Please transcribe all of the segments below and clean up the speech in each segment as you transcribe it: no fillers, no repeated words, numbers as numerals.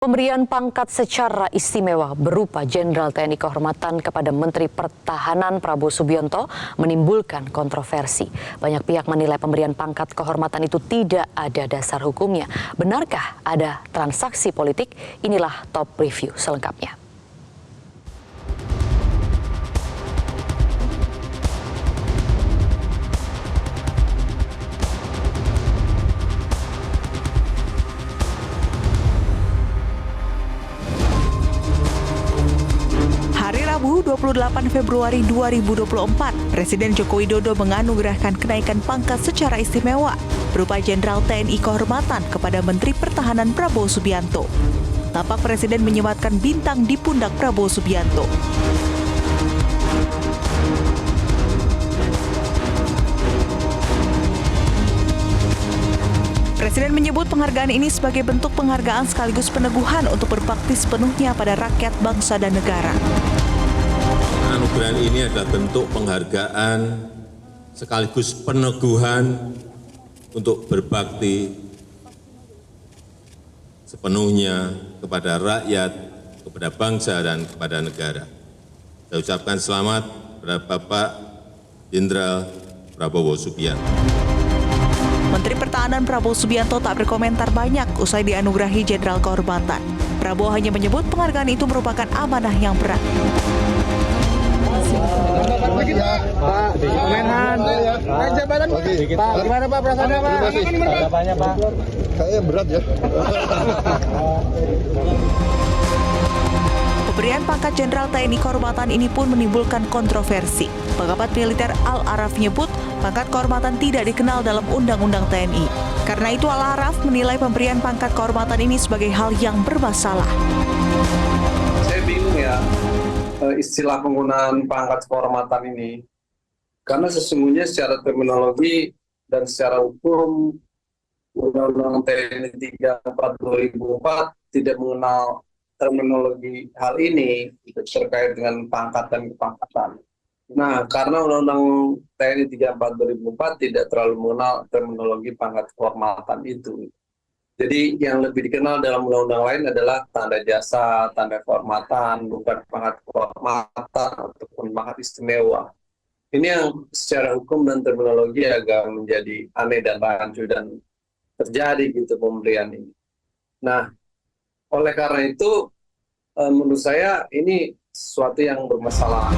Pemberian pangkat secara istimewa berupa Jenderal TNI Kehormatan kepada Menteri Pertahanan Prabowo Subianto menimbulkan kontroversi. Banyak pihak menilai pemberian pangkat kehormatan itu tidak ada dasar hukumnya. Benarkah ada transaksi politik? Inilah top review selengkapnya. Rabu 28 Februari 2024, Presiden Joko Widodo menganugerahkan kenaikan pangkat secara istimewa berupa Jenderal TNI Kehormatan kepada Menteri Pertahanan Prabowo Subianto. Tampak Presiden menyematkan bintang di pundak Prabowo Subianto. Presiden menyebut penghargaan ini sebagai bentuk penghargaan sekaligus peneguhan untuk berbakti sepenuhnya pada rakyat, bangsa, dan negara. Anugerah ini adalah bentuk penghargaan sekaligus peneguhan untuk berbakti sepenuhnya kepada rakyat, kepada bangsa, dan kepada negara. Saya ucapkan selamat kepada Bapak Jenderal Prabowo Subianto. Menteri Pertahanan Prabowo Subianto tak berkomentar banyak usai dianugerahi Jenderal Kehormatan. Prabowo hanya menyebut penghargaan itu merupakan amanah yang berat. Pak, Menhan, naik jabatan Pak, gimana Pak perasaannya Pak? Jabatannya Pak. Kayaknya berat ya. Pemberian pangkat Jenderal TNI Kehormatan ini pun menimbulkan kontroversi. Pengamat militer Al-Araf menyebut pangkat kehormatan tidak dikenal dalam Undang-Undang TNI. Karena itu Al-Araf menilai pemberian pangkat kehormatan ini sebagai hal yang bermasalah. Saya bingung ya istilah penggunaan pangkat kehormatan ini. Karena sesungguhnya secara terminologi dan secara hukum Undang-Undang TNI 34 2004 tidak mengenal terminologi hal ini terkait dengan pangkat dan kepangkatan. Nah, karena Undang-Undang TNI 34 2004 tidak terlalu mengenal terminologi pangkat kehormatan itu. Jadi yang lebih dikenal dalam undang-undang lain adalah tanda jasa, tanda kehormatan, bukan pangkat kehormatan ataupun pangkat istimewa. Ini yang secara hukum dan terminologi agak menjadi aneh dan rancu dan terjadi gitu pemberian ini. Nah, oleh karena itu menurut saya ini sesuatu yang bermasalah.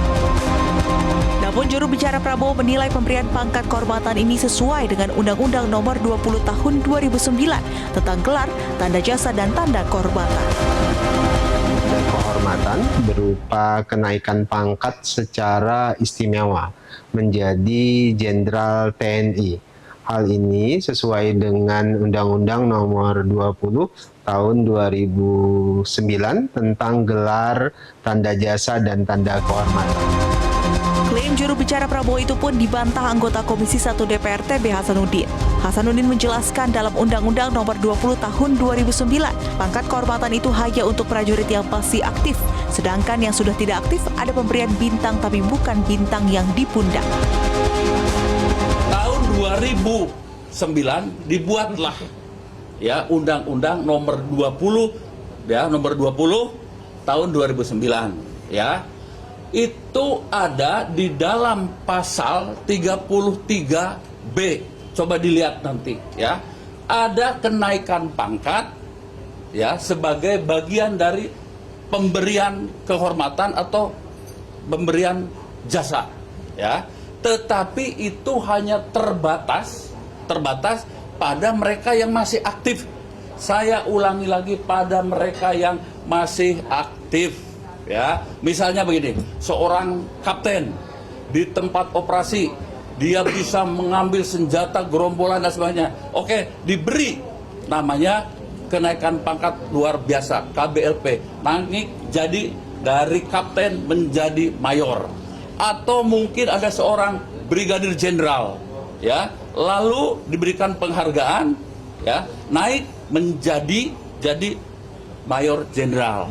Namun juru bicara Prabowo menilai pemberian pangkat kehormatan ini sesuai dengan Undang-Undang Nomor 20 Tahun 2009 tentang gelar, tanda jasa, dan tanda kehormatan. Kehormatan berupa kenaikan pangkat secara istimewa menjadi Jenderal TNI. Hal ini sesuai dengan Undang-Undang Nomor 20 Tahun 2009 tentang gelar, tanda jasa, dan tanda kehormatan. Klaim juru bicara Prabowo itu pun dibantah anggota Komisi 1 DPR TB Hasanuddin. Hasanuddin menjelaskan dalam Undang-Undang Nomor 20 Tahun 2009, pangkat kehormatan itu hanya untuk prajurit yang masih aktif, sedangkan yang sudah tidak aktif ada pemberian bintang tapi bukan bintang yang di pundak. Tahun 2009 dibuatlah ya Undang-Undang Nomor 20 ya Nomor 20 Tahun 2009 ya. Itu ada di dalam pasal 33B. Coba dilihat nanti ya. Ada kenaikan pangkat ya sebagai bagian dari pemberian kehormatan atau pemberian jasa ya. Tetapi itu hanya terbatas pada mereka yang masih aktif. Saya ulangi lagi, pada mereka yang masih aktif. Ya, misalnya begini, seorang kapten di tempat operasi, dia bisa mengambil senjata, gerombolan dan sebagainya. Oke, diberi namanya kenaikan pangkat luar biasa, KBLP. Naik jadi dari kapten menjadi mayor. Atau mungkin ada seorang brigadir jenderal, ya, lalu diberikan penghargaan, ya, naik menjadi mayor jenderal.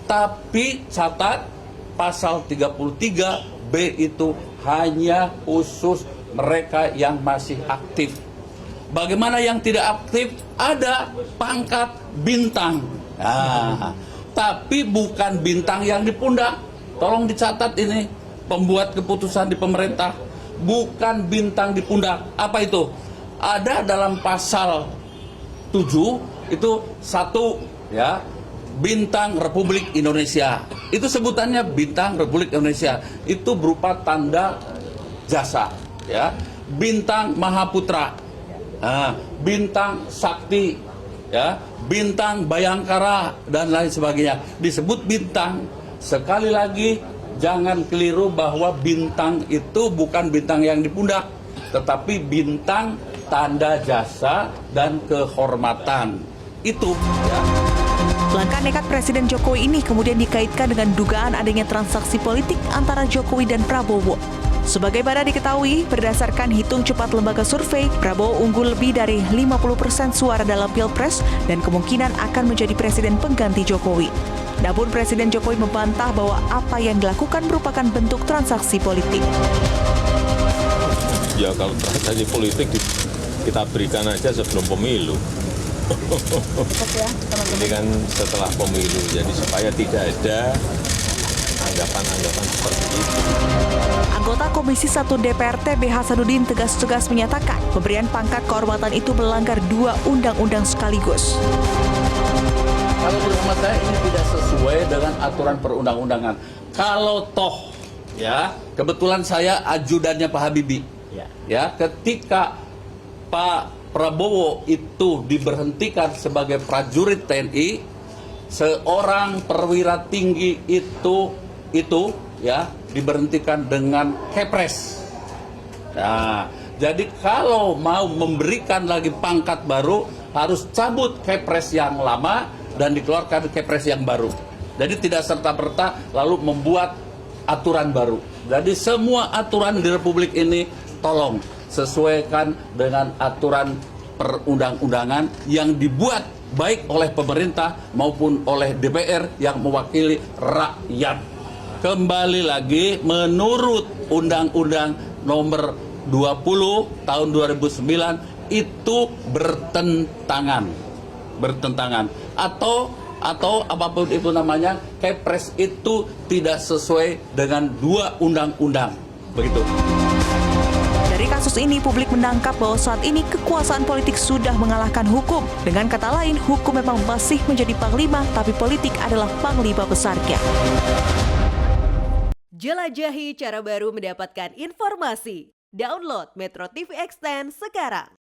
Tapi catat pasal 33B itu hanya khusus mereka yang masih aktif. Bagaimana yang tidak aktif? Ada pangkat bintang. Nah, tapi bukan bintang yang di pundak. Tolong dicatat ini, pembuat keputusan di pemerintah. Bukan bintang di pundak. Apa itu? Ada dalam pasal 7, itu 1, ya, bintang Republik Indonesia. Itu sebutannya bintang Republik Indonesia. Itu berupa tanda jasa, ya. Bintang Mahaputra, bintang Sakti, ya, bintang Bayangkara dan lain sebagainya. Disebut bintang. Sekali lagi jangan keliru bahwa bintang itu bukan bintang yang di pundak, tetapi bintang tanda jasa dan kehormatan. Itu, ya. Langkah nekat Presiden Jokowi ini kemudian dikaitkan dengan dugaan adanya transaksi politik antara Jokowi dan Prabowo. Sebagaimana diketahui, berdasarkan hitung cepat lembaga survei, Prabowo unggul lebih dari 50% suara dalam Pilpres dan kemungkinan akan menjadi presiden pengganti Jokowi. Namun Presiden Jokowi membantah bahwa apa yang dilakukan merupakan bentuk transaksi politik. Ya kalau transaksi politik kita berikan aja sebelum pemilu. Ini kan setelah pemilu, jadi supaya tidak ada anggapan-anggapan seperti itu. Anggota Komisi 1 DPR TB Hasanuddin tegas-tegas menyatakan pemberian pangkat kehormatan itu melanggar 2 undang-undang sekaligus. Kalau menurut hemat saya ini tidak sesuai dengan aturan perundang-undangan. Kalau toh, ya, kebetulan saya ajudannya Pak Habibie, ya, ketika Pak Prabowo itu diberhentikan sebagai prajurit TNI, seorang perwira tinggi itu ya diberhentikan dengan kepres. Nah, jadi kalau mau memberikan lagi pangkat baru harus cabut kepres yang lama dan dikeluarkan kepres yang baru. Jadi tidak serta-merta lalu membuat aturan baru. Jadi semua aturan di Republik ini tolong sesuaikan dengan aturan perundang-undangan yang dibuat baik oleh pemerintah maupun oleh DPR yang mewakili rakyat. Kembali lagi, menurut Undang-Undang Nomor 20 Tahun 2009 itu bertentangan atau apapun itu namanya, Kepres itu tidak sesuai dengan 2 undang-undang. Begitu. Dari kasus ini, publik menangkap bahwa saat ini kekuasaan politik sudah mengalahkan hukum. Dengan kata lain, hukum memang masih menjadi panglima, tapi politik adalah panglima besarnya. Jelajahi cara baru mendapatkan informasi. Download Metro TV Extend sekarang.